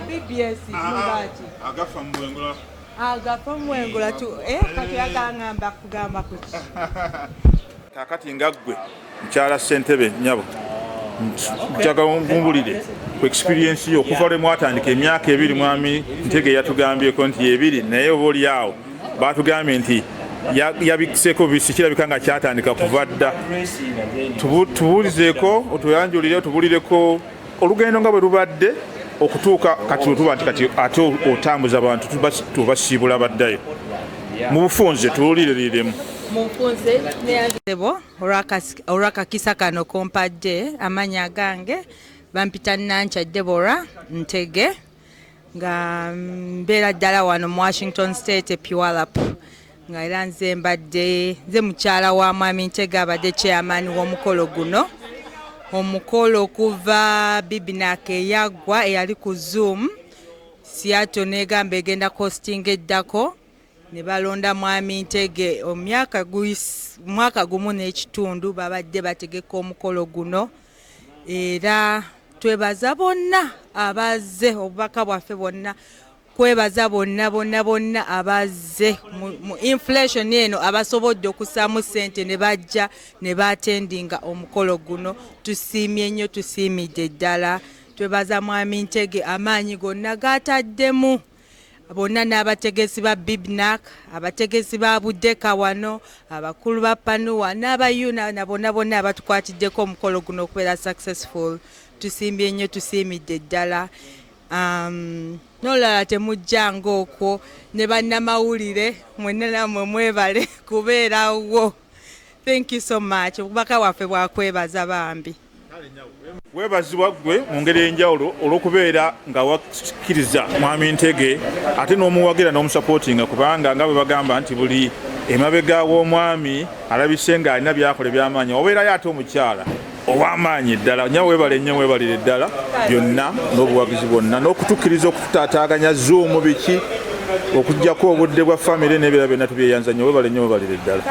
BBS mubaki agafa mbwengula agafa mwengula tu kati yagangamba kugamba kuki kakati ngaggwe mukyala Ssentebe nyabo njagala mumbulire ku experience yo okuva lwe mwatandika emyaka 2 mwami Ntege yatugambyeko nti 2 naye oba oli awo batugambye nti yabikiseko bisi kirabika nga kyatandika kuva dda tubuulizeeko otuyanjulire otubulireko olugendo nga bwe lubadde okutuuka kati otuba nti kati ate otambuza abantu tubasiibula baddayo mu bufunze tuwulireriremu mufunze neyanzebo olwakakisa kano kompadde amanya gange bampita Nancha Deborah Ntege nga mbeera ddala wano mu Washington State Puyallup nga era nze mbadde nze mukyala wa mwami Ntege abadde chairman w'omukolo guno omukolo okuva Bbnac eyaggwa eyali ku Zoom Seattle negamba egenda costing eddako ne balonda mwami Ntege mwaka gumu n'ekitundu babadde bategeka omukolo guno era twebaza bonna abazze obubaka bwaffe bwonna kwebaza bonna abazze mu inflation eno abasobodde okusaamu ssente ne bajja ne batendinga omukolo guno tusiimye nnyo tusiimidde ddala twebaza mwami Ntege amaanyi gonna gataddemu bonna n'abategesi ba Bbnac abategesi ba Buddeka wano abakulu ba Panuwa n'abayuna na bonna abatukwatiddeko omukolo guno okubeera successful tusimbye nnyo tusiimidde ddala n'olala temujjanga okwo ne bannamawulire mwenna nammwe mwebale kubeerawo thank you so much obubaka waffe bwakwebaza bambi webazibwa gwe mu ngeri enjawulo olw'okubeera nga wakkiriza mwami Ntege ate n'omuwagira n'omusupportinga kubanga nga bwe bagamba nti buli emabega w'omwami alabise ng'alina byakola eby'amaanyi obeerayo ate omukyala ow'amaanyi ddala nya weebale nnyo weebalire ddala byonna n'obuwagizi bwonna n'okutukkiriza okututaataaganya Zoom biki okuggyako obudde bwa famire n'ebirala byonna tubyeyanza nnyo weebale nnyo weebalire ddala